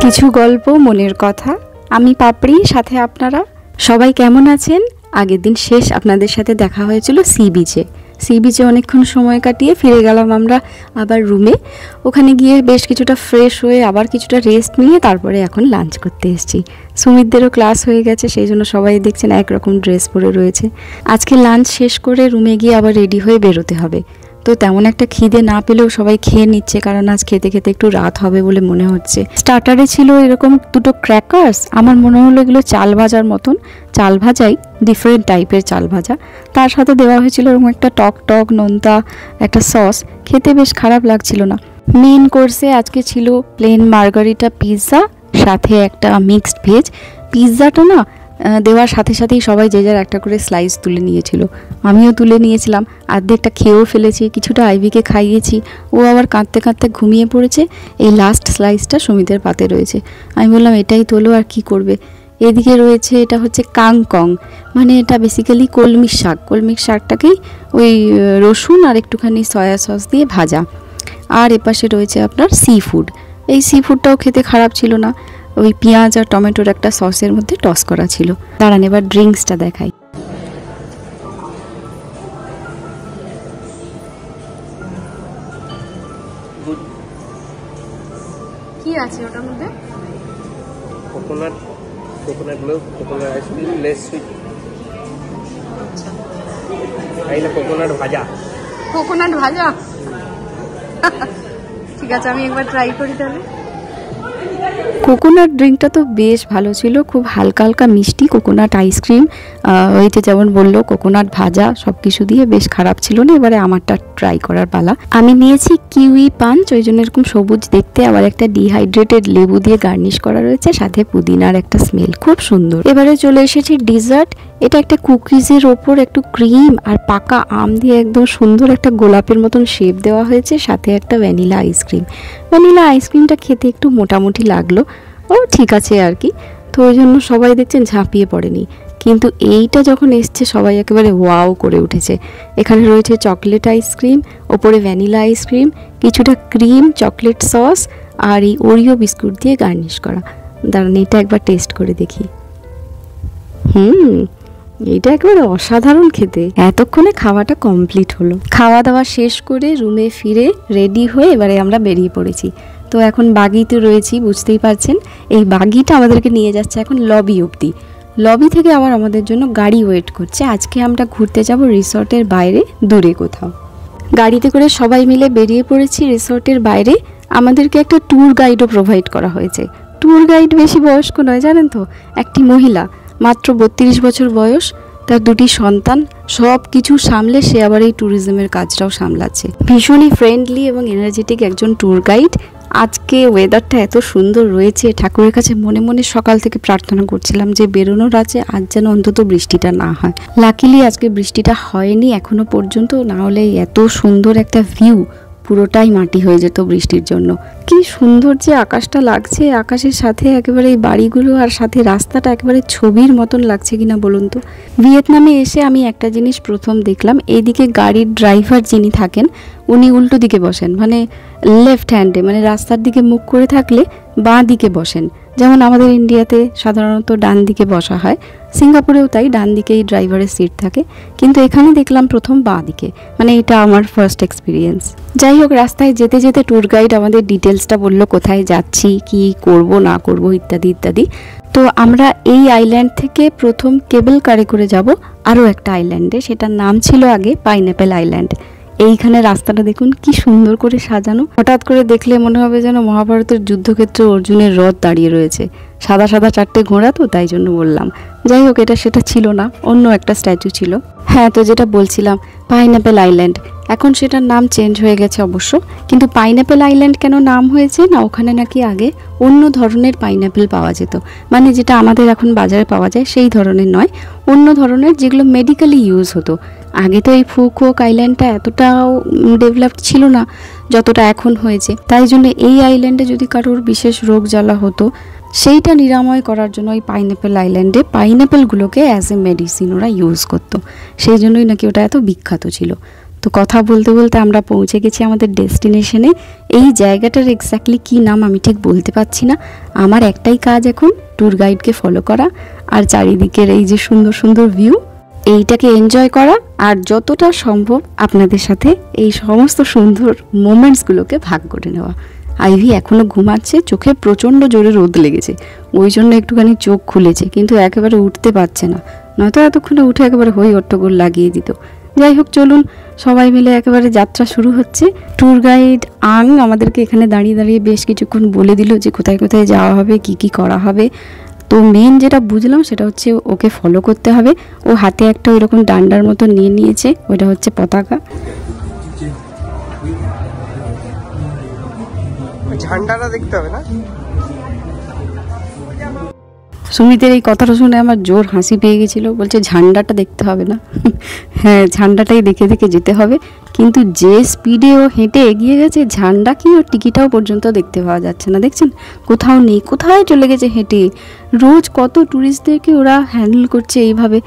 কিছু গল্প মনের কথা। আমি পাপড়ি, সাথে আপনারা সবাই কেমন আছেন? আগের দিন শেষ আপনাদের সাথে দেখা হয়েছিল সি বিচে অনেকক্ষণ সময় কাটিয়ে ফিরে গেলাম আমরা আবার রুমে। ওখানে গিয়ে বেশ কিছুটা ফ্রেশ হয়ে আবার কিছুটা রেস্ট নিয়ে তারপরে এখন লাঞ্চ করতে এসেছি। সুমিতদেরও ক্লাস হয়ে গেছে, সেই জন্য সবাই দেখছেন একরকম ড্রেস পরে রয়েছে। আজকে লাঞ্চ শেষ করে রুমে গিয়ে আবার রেডি হয়ে বেরোতে হবে। তো তেমন একটা খিদে না পেলেও সবাই খেয়ে নিচ্ছে, কারণ আজ খেতে খেতে একটু রাত হবে বলে মনে হচ্ছে। স্টার্টারে ছিল এরকম দুটো ক্র্যাকার্স, আমার মনে হলো এগুলো চাল ভাজার মতন, চাল ভাজাই ডিফারেন্ট টাইপের চাল ভাজা। তার সাথে দেওয়া হয়েছিল এরকম একটা টক টক নোনতা একটা সস, খেতে বেশ খারাপ লাগছিল না। মেন কোর্সে আজকে ছিল প্লেন মার্গারিটা পিৎজা, সাথে একটা মিক্সড ভেজ। পিৎজাটা না দেওয়ার সাথে সাথেই সবাই যে যার একটা করে স্লাইস তুলে নিয়েছিল, আমিও তুলে নিয়েছিলাম। অর্ধেকটা খেয়েও ফেলেছি, কিছুটা আইভিকে খাইয়েছি, ও আবার কাঁদতে কাঁদতে ঘুমিয়ে পড়েছে। এই লাস্ট স্লাইসটা সুমিতের পাতে রয়েছে। আমি বললাম এটাই তোলো, আর কি করবে। এদিকে রয়েছে, এটা হচ্ছে কাংকং, মানে এটা বেসিক্যালি কলমির শাক। কলমির শাকটাকেই ওই রসুন আর একটুখানি সয়া সস দিয়ে ভাজা। আর এপাশে রয়েছে আপনার সি ফুড। এই সি ফুডটাও খেতে খারাপ ছিল না, ওই পেঁয়াজ আর টমেটোর একটা সসের মধ্যে টস করা ছিল। দাঁড়ান এবার ড্রিঙ্কসটা দেখাই। কি আছে ওটার মধ্যে? Coconut milk, coconut ice cream, less sweet. আচ্ছা, এইটা কোকোনাট ভাজা। কোকোনাট ভাজা ঠিক আছে, আমি একবার ট্রাই করি তাহলে। কোকোনাট ড্রিঙ্কটা তো বেশ ভালো ছিল, খুব হালকা হালকা মিষ্টি কোকোনাট আইসক্রিম, ওই যে যেমন বললো কোকোনাট ভাজা, সব কিছু দিয়ে বেশ খারাপ ছিল না। এবারে আমারটা ট্রাই করার পালা। আমি নিয়েছি কিউই পাঞ্চ, ওই জন্য এরকম সবুজ দেখতে, আবার একটা ডিহাইড্রেটেড লেবু দিয়ে গার্নিশ করা রয়েছে, সাথে পুদিনার একটা স্মেল, খুব সুন্দর। এবারে চলে এসেছি ডিজার্ট। এটা একটা কুকিজের ওপর একটু ক্রিম আর পাকা আম দিয়ে একদম সুন্দর একটা গোলাপের মতন শেপ দেওয়া হয়েছে, সাথে একটা ভ্যানিলা আইসক্রিম। ভ্যানিলা আইসক্রিমটা খেতে একটু মোটামুটি লাগলো, ও ঠিক আছে আর কি। তো ওই জন্য সবাই দেখছেন ঝাঁপিয়ে পড়েনি, কিন্তু এইটা যখন এসছে সবাই একেবারে ওয়াও করে উঠেছে। এখানে রয়েছে চকলেট আইসক্রিম, ওপরে ভ্যানিলা আইসক্রিম, কিছুটা ক্রিম, চকলেট সস আর এই ওরিও বিস্কুট দিয়ে গার্নিশ করা। দাঁড়ান এটা একবার টেস্ট করে দেখি। এইটা একেবারে অসাধারণ খেতে। এতক্ষণে খাওয়াটা কমপ্লিট হলো। খাওয়া দাওয়া শেষ করে রুমে ফিরে রেডি হয়ে এবারে আমরা বেরিয়ে পড়েছি। তো এখন বাগিতে রয়েছি, বুঝতেই পারছেন। এই বাগিটা আমাদেরকে নিয়ে যাচ্ছে এখন লবি অবধি। লবি থেকে আবার আমাদের জন্য গাড়ি ওয়েট করছে। আজকে আমরা ঘুরতে যাব রিসর্টের বাইরে দূরে কোথাও। গাড়িতে করে সবাই মিলে বেরিয়ে পড়েছি রিসর্টের বাইরে। আমাদেরকে একটা ট্যুর গাইডও প্রোভাইড করা হয়েছে। ট্যুর গাইড বেশি বয়স্ক নয়, জানেন তো, একটি মহিলা, মাত্র 32 বছর বয়স, তার দুটি সন্তান, সব কিছু সামলে সে আবার এই ট্যুরিজমের কাজটাও সামলাচ্ছে। ভীষণই ফ্রেন্ডলি এবং এনার্জেটিক একজন ট্যুর গাইড। আজকে ওয়েদারটা এত সুন্দর রয়েছে, ঠাকুরের কাছে মনে মনে সকাল থেকে প্রার্থনা করছিলাম যে বেরোনোর আছে, আজ যেন অন্তত বৃষ্টিটা না হয়। লাকিলি আজকে বৃষ্টিটা হয়নি এখনো পর্যন্ত, না হলে এত সুন্দর একটা ভিউ পুরোটাই মাটি হয়ে যেত বৃষ্টির জন্য। কি সুন্দর যে আকাশটা লাগছে, আকাশের সাথে একেবারে এই বাড়িগুলো আর সাথে রাস্তাটা একেবারে ছবির মতন লাগছে কিনা বলুন তো। ভিয়েতনামে এসে আমি একটা জিনিস প্রথম দেখলাম, এইদিকে গাড়ির ড্রাইভার যিনি থাকেন উনি উল্টো দিকে বসেন, মানে লেফট হ্যান্ডে, মানে রাস্তার দিকে মুখ করে থাকলে বাঁ দিকে বসেন। যেমন আমাদের ইন্ডিয়াতে সাধারণত ডান দিকে বসা হয়, সিঙ্গাপুরেও তাই, ডান দিকেই ড্রাইভারের সিট থাকে, কিন্তু এখানে দেখলাম প্রথম বাঁ দিকে। মানে এটা আমার ফার্স্ট এক্সপিরিয়েন্স। যাই হোক, রাস্তায় যেতে যেতে ট্যুর গাইড আমাদের ডিটেলসটা বললো, কোথায় যাচ্ছি, কি করব না করব ইত্যাদি ইত্যাদি। তো আমরা এই আইল্যান্ড থেকে প্রথম কেবল কারে করে যাব আরও একটা আইল্যান্ডে, সেটার নাম ছিল আগে পাইনঅ্যাপেল আইল্যান্ড। এইখানে রাস্তাটা দেখুন কি সুন্দর করে সাজানো। হঠাৎ করে দেখলে মনে হবে যেন মহাভারতের যুদ্ধক্ষেত্রে অর্জুনের রথ দাঁড়িয়ে রয়েছে। সাদা সাদা চারটে ঘোড়া, তো তাই জন্য বললাম। যাই হোক, এটা সেটা ছিল না, অন্য একটা স্ট্যাচু ছিল। হ্যাঁ, তো যেটা বলছিলাম, পাইনঅ্যাপেল আইল্যান্ড, এখন সেটার নাম চেঞ্জ হয়ে গেছে অবশ্য। কিন্তু পাইনঅ্যাপেল আইল্যান্ড কেন নাম হয়েছে না, ওখানে নাকি আগে অন্য ধরনের পাইনঅ্যাপেল পাওয়া যেত, মানে যেটা আমাদের এখন বাজারে পাওয়া যায় সেই ধরনের নয়, অন্য ধরনের, যেগুলো মেডিকেলি ইউজ হতো। আগে তো এই ফুকুওক আইল্যান্ডটা এতটাও ডেভেলপড ছিল না যতটা এখন হয়েছে। তাই জন্য এই আইল্যান্ডে যদি কারোর বিশেষ রোগ জ্বালা হতো, সেইটা নিরাময় করার জন্য ওই পাইনঅ্যাপেল আইল্যান্ডে পাইনঅ্যাপেলগুলোকে অ্যাজ এ মেডিসিন ওরা ইউজ করতো, সেই জন্যই নাকি ওটা এত বিখ্যাত ছিল। তো কথা বলতে বলতে আমরা পৌঁছে গেছি আমাদের ডেস্টিনেশনে। এই জায়গাটার এক্স্যাক্টলি কী নাম আমি ঠিক বলতে পারছি না। আমার একটাই কাজ এখন ট্যুর গাইডকে ফলো করা আর চারিদিকের এই যে সুন্দর সুন্দর ভিউ এইটাকে এনজয় করা আর যতটা সম্ভব আপনাদের সাথে এই সমস্ত সুন্দর মোমেন্টসগুলোকে ভাগ করে নেওয়া। আইভি এখনও ঘুমাচ্ছে, চোখে প্রচণ্ড জোরে রোদ লেগেছে, ওই জন্য একটুখানি চোখ খুলেছে, কিন্তু একেবারে উঠতে পারছে না, নয়তো এতক্ষণে উঠে একেবারে হই হট্টগোল লাগিয়ে দিত। যাই হোক, চলুন সবাই মিলে একেবারে যাত্রা শুরু হচ্ছে। ট্যুর গাইড আং আমাদেরকে এখানে দাঁড়িয়ে দাঁড়িয়ে বেশ কিছুক্ষণ বলে দিল যে কোথায় কোথায় যাওয়া হবে, কি কি করা হবে। তো মেন যেটা বুঝলাম সেটা হচ্ছে ওকে ফলো করতে হবে। ও হাতে একটা ওইরকম ডান্ডার মতো নিয়ে নিয়েছে, ওইটা হচ্ছে পতাকা। ঝান্ডাটা দেখতে হবে না? সুমিতের এই কথাটা শুনে আমার জোর হাসি পেয়ে গেছিলো, বলছে ঝান্ডাটা দেখতে হবে না। হ্যাঁ, ঝান্ডাটাই দেখে দেখে যেতে হবে, কিন্তু যে স্পিডে ও হেঁটে এগিয়ে গেছে, ঝান্ডা কি ওর টিকিটাও পর্যন্ত দেখতে পাওয়া যাচ্ছে না। দেখছেন, কোথাও নেই, কোথায় চলে গেছে হেঁটে। রোজ কত ট্যুরিস্টদেরকে ওরা হ্যান্ডেল করছে এইভাবে।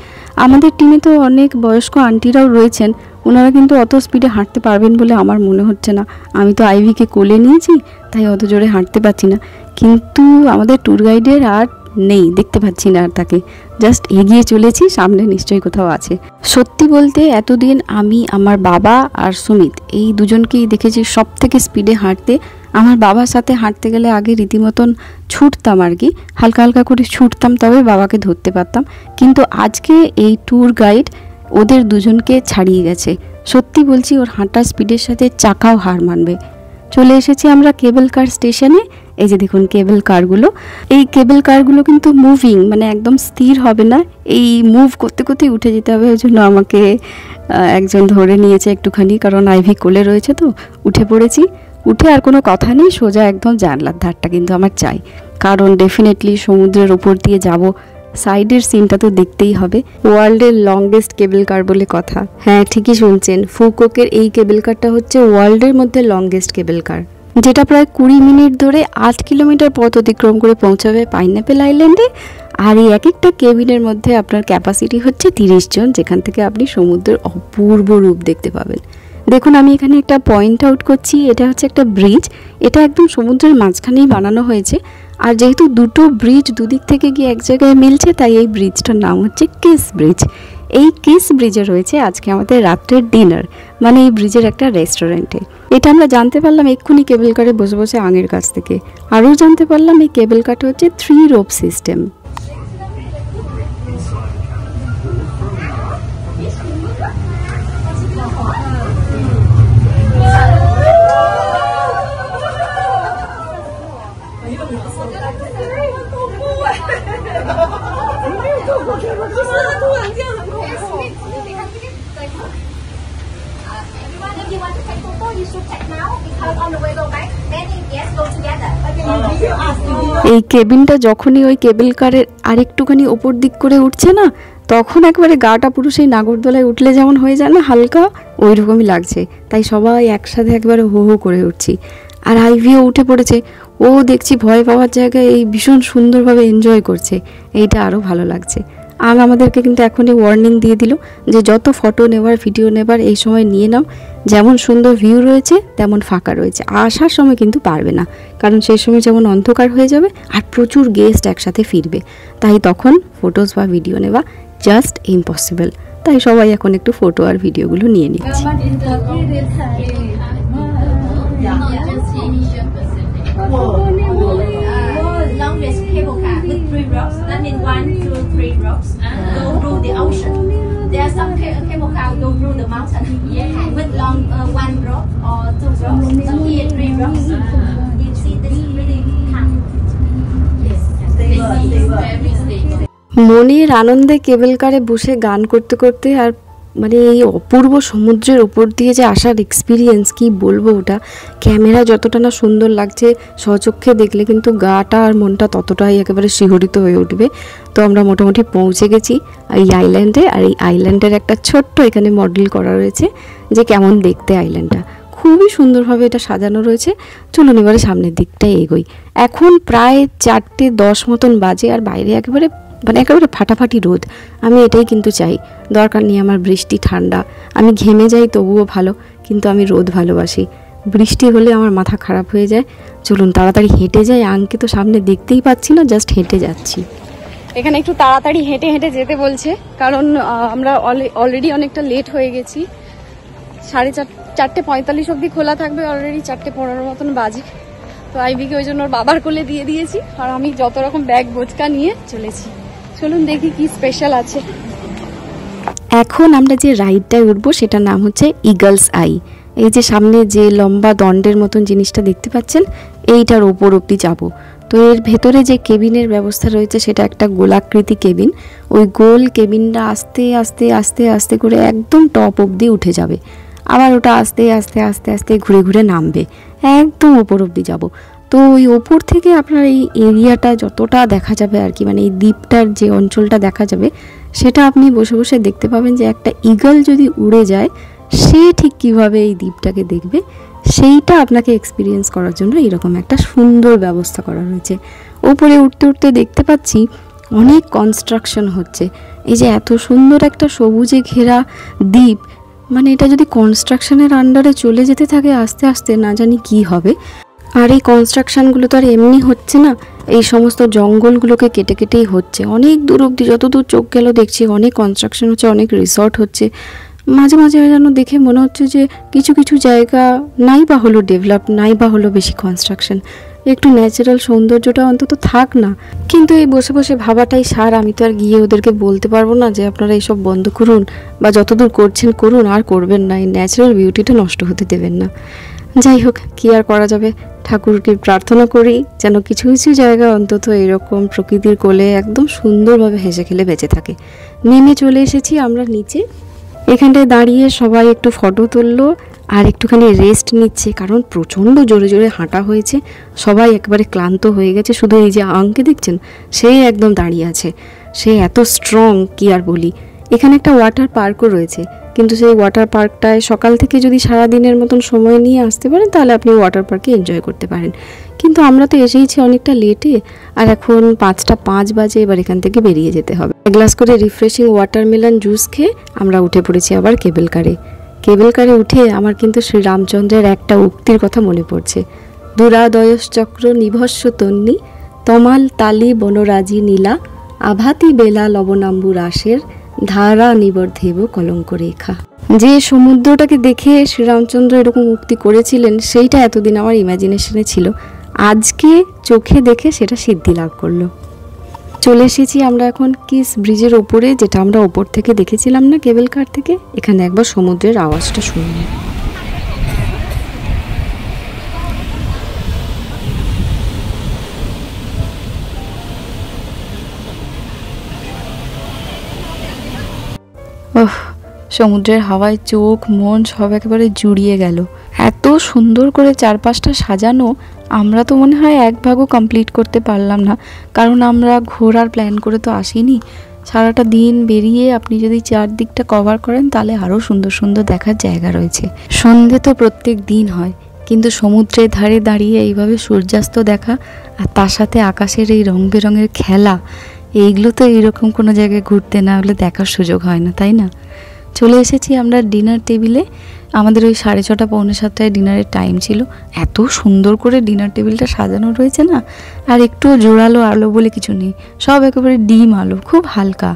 আমাদের টিমে তো অনেক বয়স্ক আন্টিরাও রয়েছেন, ওনারা কিন্তু অত স্পিডে হাঁটতে পারবেন বলে আমার মনে হচ্ছে না। আমি তো আইভিকে কোলে নিয়েছি, তাই অত জোরে হাঁটতে পারছি না। কিন্তু আমাদের ট্যুর গাইডের আর নেই, দেখতে পাচ্ছি না আর তাকে। জাস্ট এগিয়ে চলেছি, সামনে নিশ্চয়ই কোথাও আছে। সত্যি বলতে এতদিন আমি আমার বাবা আর সুমিত এই দুজনকেই দেখেছি সব থেকে স্পিডে হাঁটতে। আমার বাবার সাথে হাঁটতে গেলে আগে রীতিমতন ছুটতাম আর কি, হালকা হালকা করে ছুটতাম, তবে বাবাকে ধরতে পারতাম। কিন্তু আজকে এই ট্যুর গাইড ওদের দুজনকে ছাড়িয়ে গেছে। সত্যি বলছি, ওর হাঁটার স্পিডের সাথে চাকাও হার মানবে। চলে এসেছি আমরা কেবল কার স্টেশনে। এই যে দেখুন কেবল কারগুলো, এই কেবল কারগুলো কিন্তু মুভিং, মানে একদম স্থির হবে না, এই মুভ করতে করতেই উঠে যেতে হবে। ওই জন্য আমাকে একজন ধরে নিয়েছে একটুখানি, কারণ আইভি কোলে রয়েছে, তো উঠে পড়েছি। উঠে আর কোনো কথা নেই, সোজা একদম জানলার ধারটা কিন্তু আমার চাই, কারণ ডেফিনেটলি সমুদ্রের ওপর দিয়ে যাব, সাইডের সিনটা তো দেখতেই হবে। ওয়ার্ল্ডের লংগেস্ট কেবল কার বলে কথা। হ্যাঁ, ঠিকই শুনছেন, ফুকোকের এই কেবল কারটা হচ্ছে ওয়ার্ল্ডের মধ্যে লংগেস্ট কেবল কার, যেটা প্রায় 20 মিনিট ধরে 8 কিলোমিটার পথ অতিক্রম করে পৌঁছাবে পাইনঅ্যাপেল আইল্যান্ডে। আর এই এক একটা কেবিনের মধ্যে আপনার ক্যাপাসিটি হচ্ছে 30 জন, যেখান থেকে আপনি সমুদ্রের অপূর্ব রূপ দেখতে পাবেন। দেখুন, আমি এখানে একটা পয়েন্ট আউট করছি, এটা হচ্ছে একটা ব্রিজ, এটা একদম সমুদ্রের মাঝখানেই বানানো হয়েছে। আর যেহেতু দুটো ব্রিজ দুদিক থেকে গিয়ে এক জায়গায় মিলছে, তাই এই ব্রিজটার নাম হচ্ছে কিস ব্রিজ। এই কিস ব্রিজে রয়েছে আজকে আমাদের রাত্রের ডিনার, মানে এই ব্রিজের একটা রেস্টুরেন্টে। এটা আমরা জানতে পারলাম এক্ষুনি কেবল কারে বসে বসে আঙের কাছ থেকে। আরও জানতে পারলাম এই কেবল কারটা হচ্ছে 3 রোপ সিস্টেম। এই কেবিনটা যখনই ওই কেবল কারের আরেকটুখানি ওপর দিক করে উঠছে না, তখন একবারে গাটা পুরো সেই নাগরদোলায় উঠলে যেমন হয়ে যায় না হালকা, ওই রকমই লাগছে। তাই সবাই একসাথে একবারে হো হো করে উঠছি। আর আইভিও উঠে পড়েছে, ও দেখছি ভয় পাওয়ার জায়গায় এই ভীষণ সুন্দরভাবে এনজয় করছে, এইটা আরও ভালো লাগছে। আর আমাদেরকে কিন্তু এখনই ওয়ার্নিং দিয়ে দিল যে যত ফটো নেবার ভিডিও নেবার এই সময় নিয়ে নাও, যেমন সুন্দর ভিউ রয়েছে তেমন ফাঁকা রয়েছে, আসার সময় কিন্তু পারবে না, কারণ সেই সময় যেমন অন্ধকার হয়ে যাবে আর প্রচুর গেস্ট একসাথে ফিরবে, তাই তখন ফটোস বা ভিডিও নেওয়া জাস্ট ইম্পসিবল। তাই সবাই এখন একটু ফটো আর ভিডিওগুলো নিয়ে নিচ্ছে। Longest cable car with 3 ropes. That means 1, 2, 3 ropes go through the ocean. There are some cable car go through the mountain with long 1 rope or 2 ropes. But here 3 ropes. You see this really calm. Yes, very stable. মনের আনন্দে কেবল কারে বসে গান করতে করতে আর মানে এই অপূর্ব সমুদ্রের ওপর দিয়ে যে আসার এক্সপিরিয়েন্স কি বলবো, ওটা ক্যামেরা যতটা না সুন্দর লাগছে, স্বচক্ষে দেখলে কিন্তু গাটা আর মনটা ততটাই একেবারে শিহরিত হয়ে উঠবে। তো আমরা মোটামুটি পৌঁছে গেছি এই আইল্যান্ডে। আর এই আইল্যান্ডের একটা ছোট্ট এখানে মডেল করা রয়েছে যে কেমন দেখতে আইল্যান্ডটা, খুবই সুন্দরভাবে এটা সাজানো রয়েছে। চলুন এবারে সামনের দিকটায় এগোই। এখন প্রায় 4:10 মতন বাজে, আর বাইরে একেবারে মানে একেবারে ফাটাফাটি রোদ। আমি এটাই কিন্তু চাই, দরকার নেই আমার বৃষ্টি ঠান্ডা, আমি ঘেমে যাই তবুও ভালো, কিন্তু আমি রোদ ভালোবাসি। বৃষ্টি হলে আমার মাথা খারাপ হয়ে যায়। চলুন তাড়াতাড়ি হেঁটে যাই, আঙ্কে তো সামনে দেখতেই পাচ্ছি না, জাস্ট হেঁটে যাচ্ছি। এখানে একটু তাড়াতাড়ি হেঁটে হেঁটে যেতে বলছে, কারণ আমরা অলরেডি অনেকটা লেট হয়ে গেছি। 4:45 অবধি খোলা থাকবে, অলরেডি 4:15 মতন বাজে। তো আইবিকে ওই জন্য ওর বাবার কোলে দিয়ে দিয়েছি, আর আমি যত রকম ব্যাগ বোচকা নিয়ে চলেছি। চলুন দেখি কি স্পেশাল আছে। এখন আমরা যে রাইডটায় উঠবো সেটার নাম হচ্ছে ইগলস আই। এই যে সামনে যে লম্বা দণ্ডের মতন জিনিসটা দেখতে পাচ্ছেন, এইটার ওপর অব্দি যাবো। তো এর ভেতরে যে কেবিনের ব্যবস্থা রয়েছে সেটা একটা গোলাকৃতি কেবিন। ওই গোল কেবিনটা আস্তে আস্তে আস্তে আস্তে করে একদম টপ অবধি উঠে যাবে, আবার ওটা আস্তে আস্তে আস্তে আস্তে ঘুরে ঘুরে নামবে, একদম ওপর অবধি যাব। তো ওই ওপর থেকে আপনার এই এরিয়াটা যতটা দেখা যাবে আর কি, মানে এই দ্বীপটার যে অঞ্চলটা দেখা যাবে সেটা আপনি বসে বসে দেখতে পাবেন যে একটা ইগল যদি উড়ে যায় সে ঠিক কিভাবে এই দ্বীপটাকে দেখবে, সেইটা আপনাকে এক্সপিরিয়েন্স করার জন্য এরকম একটা সুন্দর ব্যবস্থা করা রয়েছে। ওপরে উঠতে উঠতে দেখতে পাচ্ছি অনেক কনস্ট্রাকশন হচ্ছে। এই যে এত সুন্দর একটা সবুজে ঘেরা দ্বীপ, মানে এটা যদি কনস্ট্রাকশনের আন্ডারে চলে যেতে থাকে আস্তে আস্তে, না জানি কি হবে। আর এই কনস্ট্রাকশনগুলো তো আর এমনি হচ্ছে না, এই সমস্ত জঙ্গলগুলোকে কেটে কেটেই হচ্ছে। অনেক দূর অবধি যতদূর চোখ গেল দেখছি অনেক কনস্ট্রাকশন হচ্ছে, অনেক রিসর্ট হচ্ছে। মাঝে মাঝে যেন দেখে মনে হচ্ছে যে কিছু কিছু জায়গা নাই বা হলো ডেভেলপ, নাই বা হলো বেশি কনস্ট্রাকশন, একটু ন্যাচারাল সৌন্দর্যটা অন্তত থাক না। কিন্তু এই বসে বসে ভাবাটাই সার। আমি তো আর গিয়ে ওদেরকে বলতে পারবো না যে আপনারা এইসব বন্ধ করুন, বা যতদূর করছেন করুন, আর করবেন না, এই ন্যাচারাল বিউটিটা নষ্ট হতে দেবেন না। যাই হোক, কি আর করা যাবে, ঠাকুরকে প্রার্থনা করি যেন কিছু কিছু জায়গা অন্তত এরকম প্রকৃতির কোলে একদম সুন্দরভাবে হেসে খেলে বেঁচে থাকে। নেমে চলে এসেছি আমরা নিচে। এখানটায় দাঁড়িয়ে সবাই একটু ফটো তুললো আর একটুখানি রেস্ট নিচ্ছে, কারণ প্রচণ্ড জোরে জোরে হাঁটা হয়েছে, সবাই একবারে ক্লান্ত হয়ে গেছে। শুধু এই যে আঙ্কে দেখছেন, সে একদম দাঁড়িয়ে আছে, সে এত স্ট্রং কি আর বলি। এখানে একটা ওয়াটার পার্কও রয়েছে, কিন্তু সেই ওয়াটার পার্কটায় সকাল থেকে যদি সারাদিনের মতন সময় নিয়ে আসতে পারেন তাহলে আপনি ওয়াটার পার্কে এনজয় করতে পারেন। কিন্তু আমরা তো এসেইছি অনেকটা লেটে, আর এখন 5:05 বাজে, এবার এখান থেকে বেরিয়ে যেতে হবে। এক গ্লাস করে রিফ্রেশিং ওয়াটারমেলন জুস খেয়ে আমরা উঠে পড়েছি আবার কেবল কারে। কেবল কারে উঠে আমার কিন্তু শ্রীরামচন্দ্রের একটা উক্তির কথা মনে পড়ছে, দুরাদয়স চক্র নিভস্য তন্নি তমাল তালি বনরাজি নীলা আভাতি বেলা লবণাম্বু রাসের ধারা নিবর্ধেব কলঙ্ক রেখা। যে সমুদ্রটাকে দেখে শ্রীরামচন্দ্র এরকম উক্তি করেছিলেন সেইটা এতদিন আমার ইমাজিনেশনে ছিল, আজকে চোখে দেখে সেটা সিদ্ধি লাভ করলো। চলে এসেছি আমরা এখন কিস ব্রিজের ওপরে, যেটা আমরা ওপর থেকে দেখেছিলাম না কেবল কার থেকে। এখানে একবার সমুদ্রের আওয়াজটা শুনুন। ওহ, সমুদ্রের হাওয়ায় চোখ মন সব একেবারে জুড়িয়ে গেল। এত সুন্দর করে চারপাশটা সাজানো, আমরা তো মনে হয় এক ভাগও কমপ্লিট করতে পারলাম না, কারণ আমরা ঘোরার প্ল্যান করে তো আসিনি। সারাটা দিন বেরিয়ে আপনি যদি চারদিকটা কভার করেন তাহলে আরও সুন্দর সুন্দর দেখার জায়গা রয়েছে। সন্ধে তো প্রত্যেক দিন হয়, কিন্তু সমুদ্রের ধারে দাঁড়িয়ে এইভাবে সূর্যাস্ত দেখা আর তার সাথে আকাশের এই রং বেরঙের খেলা, এইগুলো তো এইরকম কোনো জায়গায় ঘুরতে না হলে দেখার সুযোগ হয় না, তাই না? চলে এসেছি আমরা ডিনার টেবিলে। আমাদের ওই 6:30 পৌনে 7টায় ডিনারের টাইম ছিল। এত সুন্দর করে ডিনার টেবিলটা সাজানো রয়েছে না, আর একটু জোরালো আলো বলে কিছু নেই, সব একেবারে ডিম আলো, খুব হালকা।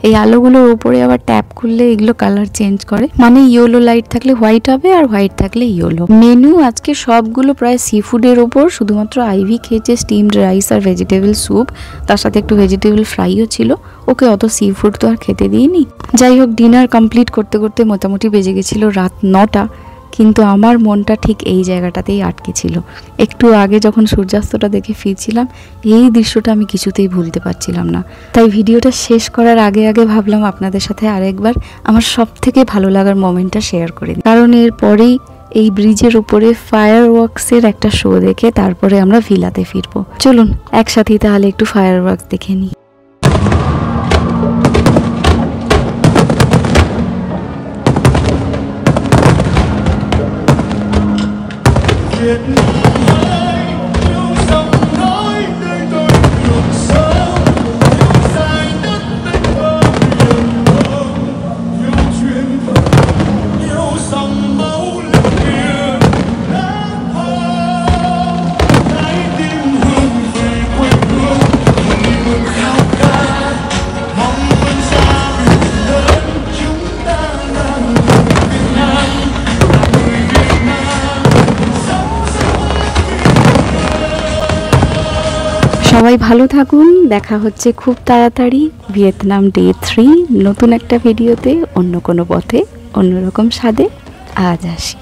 এই আলোগুলোর ওপরে আবার ট্যাপ করলে এগুলো কালার চেঞ্জ করে, মানে ইয়েলো লাইট থাকলে হোয়াইট হবে আর হোয়াইট থাকলে ইয়েলো। মেনু আজকে সবগুলো প্রায় সি ফুডের ওপর, শুধুমাত্র আইভি খেয়েছে স্টিমড রাইস আর ভেজিটেবল স্যুপ, তার সাথে একটু ভেজিটেবল ফ্রাইও ছিল। ওকে অত সি ফুড তো আর খেতে দিইনি। যাই হোক, ডিনার কমপ্লিট করতে করতে মোটামুটি বেজে গেছিল রাত 9টা, কিন্তু আমার মনটা ঠিক এই জায়গাটাতেই আটকে ছিল। একটু আগে যখন সূর্যাস্তটা দেখে ফিরছিলাম, এই দৃশ্যটা আমি কিছুতেই ভুলতে পারছিলাম না। তাই ভিডিওটা শেষ করার আগে আগে ভাবলাম আপনাদের সাথে আরেকবার আমার সব থেকে ভালো লাগার মোমেন্টটা শেয়ার করে দিই, কারণ এরপরেই এই ব্রিজের উপরে ফায়ার ওয়ার্কসের একটা শো দেখে তারপরে আমরা ভিলাতে ফিরবো। চলুন একসাথেই তাহলে একটু ফায়ার ওয়ার্কস দেখে নিই। Hãy subscribe cho kênh Ghiền Mì Gõ để không bỏ lỡ সবাই ভালো থাকুন, দেখা হচ্ছে খুব তাড়াতাড়ি ভিয়েতনাম ডে 3 নতুন একটা ভিডিওতে, অন্য কোনো পথে, অন্যরকম স্বাদে। আজ আসি।